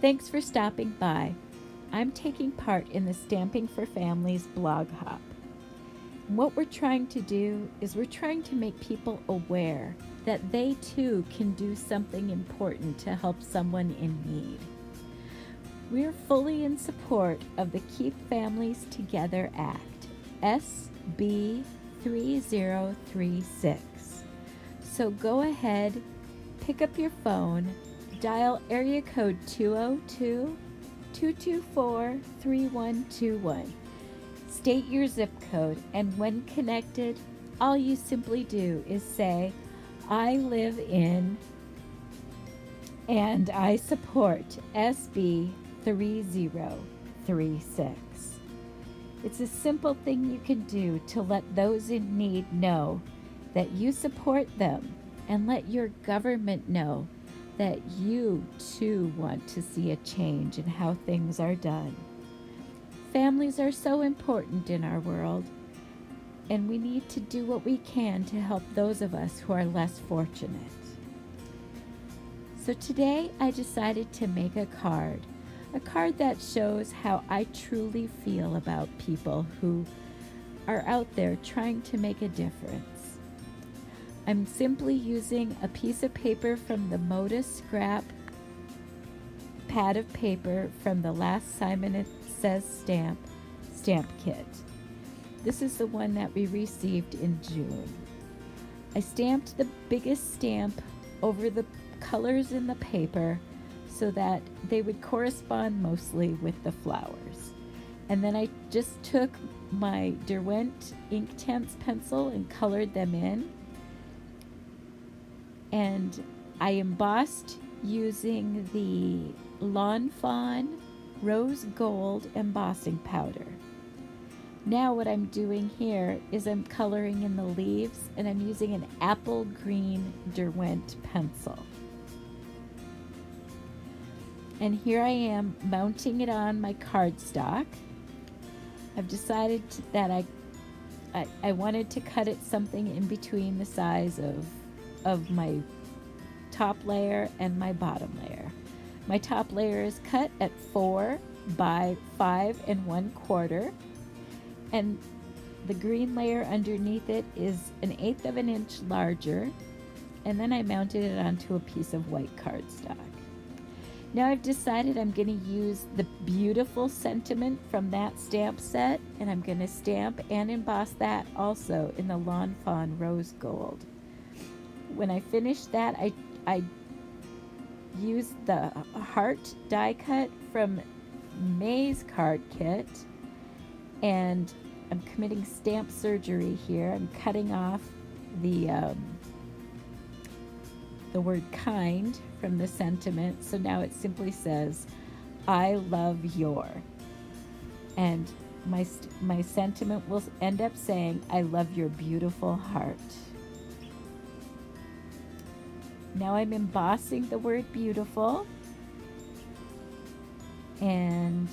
Thanks for stopping by. I'm taking part in the Stamping for Families blog hop. And what we're trying to do is we're trying to make people aware that they too can do something important to help someone in need. We're fully in support of the Keep Families Together Act, SB 3036. So go ahead, pick up your phone, dial area code 202-224-3121. State your zip code, and when connected, all you simply do is say, I live in and I support SB 3036. It's a simple thing you can do to let those in need know that you support them, and let your government know that you too want to see a change in how things are done. Families are so important in our world, and we need to do what we can to help those of us who are less fortunate. So today I decided to make a card that shows how I truly feel about people who are out there trying to make a difference. I'm simply using a piece of paper from the Moda scrap pad of paper from the last Simon It Says stamp kit. This is the one that we received in June. I stamped the biggest stamp over the colors in the paper so that they would correspond mostly with the flowers. And then I just took my Derwent Inktense pencil and colored them in. And I embossed using the Fawn Rose Gold embossing powder. Now what I'm doing here is I'm coloring in the leaves, and I'm using an apple green Derwent pencil. And here I am mounting it on my cardstock. I've decided that I wanted to cut it something in between the size of my top layer and my bottom layer. My top layer is cut at 4 by 5 1/4, and the green layer underneath it is 1/8 of an inch larger, and then I mounted it onto a piece of white cardstock. Now I've decided I'm going to use the beautiful sentiment from that stamp set, and I'm going to stamp and emboss that also in the Fawn Rose Gold. When I finish that, I used the heart die cut from May's card kit, and I'm committing stamp surgery here. I'm cutting off the word kind from the sentiment, so now it simply says, I love your. And my sentiment will end up saying, I love your beautiful heart. Now I'm embossing the word beautiful and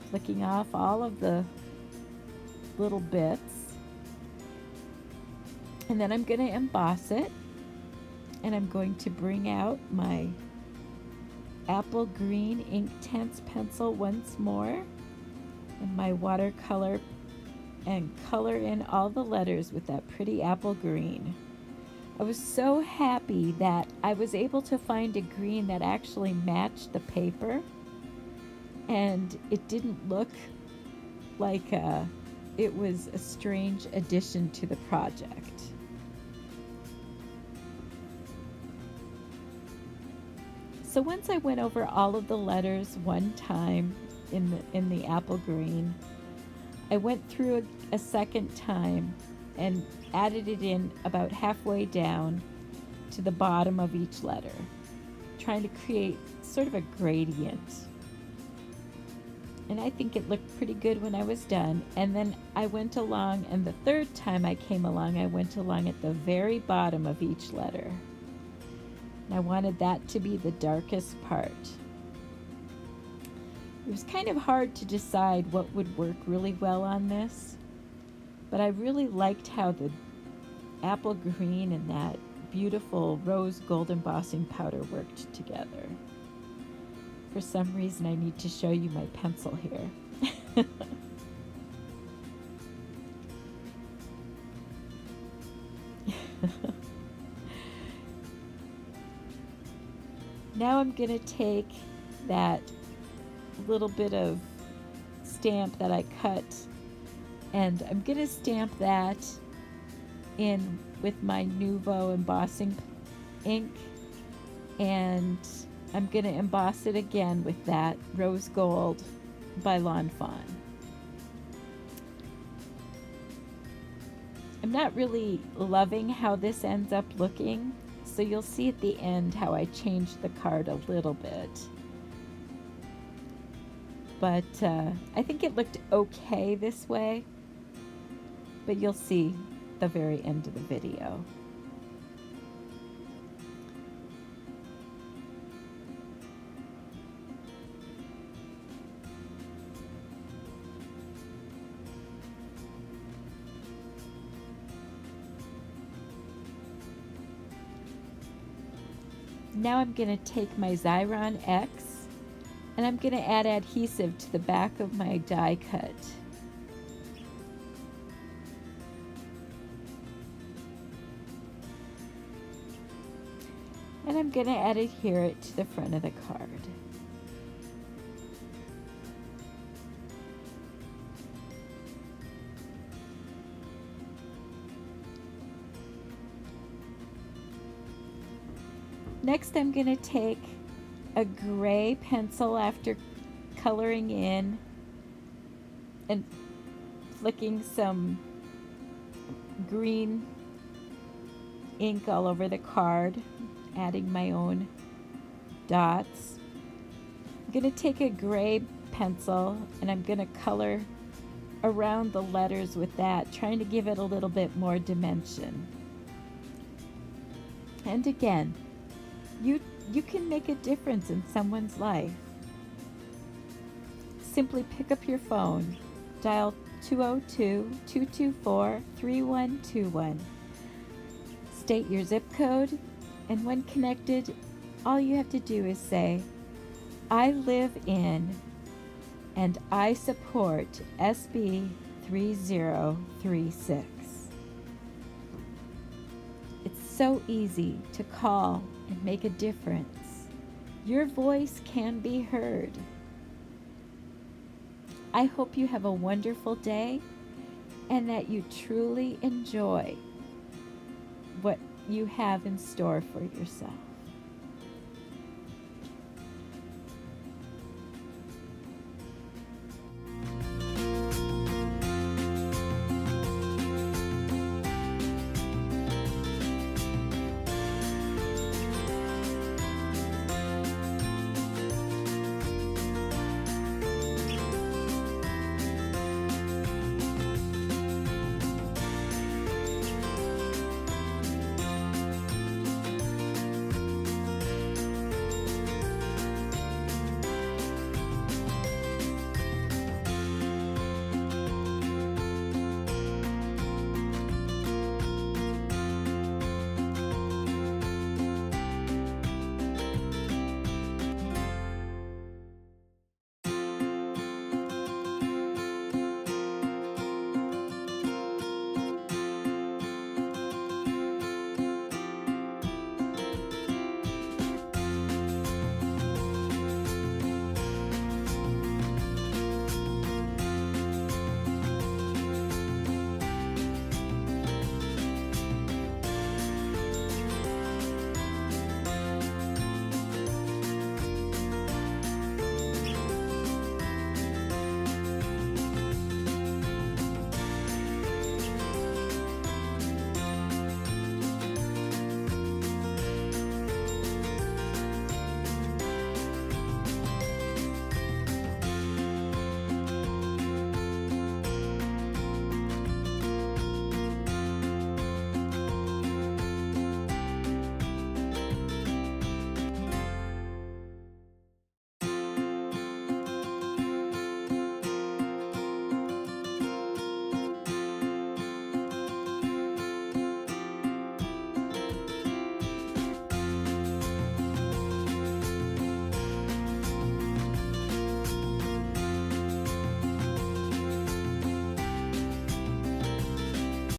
flicking off all of the little bits. And then I'm going to emboss it, and I'm going to bring out my apple green Inktense pencil once more and my watercolor, and color in all the letters with that pretty apple green. I was so happy that I was able to find a green that actually matched the paper, and it didn't look like it was a strange addition to the project. So once I went over all of the letters one time in the apple green, I went through a second time and added it in about halfway down to the bottom of each letter, trying to create sort of a gradient. And I think it looked pretty good when I was done. And then I went along, and the third time I came along, I went along at the very bottom of each letter. And I wanted that to be the darkest part. It was kind of hard to decide what would work really well on this, but I really liked how the apple green and that beautiful rose gold embossing powder worked together. For some reason, I need to show you my pencil here. Now I'm going to take that little bit of stamp that I cut, and I'm going to stamp that in with my Nuvo embossing ink, and I'm going to emboss it again with that Rose Gold by Fawn. I'm not really loving how this ends up looking, so you'll see at the end how I changed the card a little bit. But I think it looked okay this way, but you'll see the very end of the video. Now I'm going to take my Xyron X and I'm going to add adhesive to the back of my die cut. And I'm going to adhere it to the front of the card. Next, I'm going to take a gray pencil after coloring in and flicking some green ink all over the card, adding my own dots. I'm going to take a gray pencil and I'm going to color around the letters with that, trying to give it a little bit more dimension. And again, you can make a difference in someone's life. Simply pick up your phone, dial 202-224-3121, state your zip code, and when connected, all you have to do is say, I live in and I support SB 3036. It's so easy to call and make a difference. Your voice can be heard. I hope you have a wonderful day and that you truly enjoy what you have in store for yourself.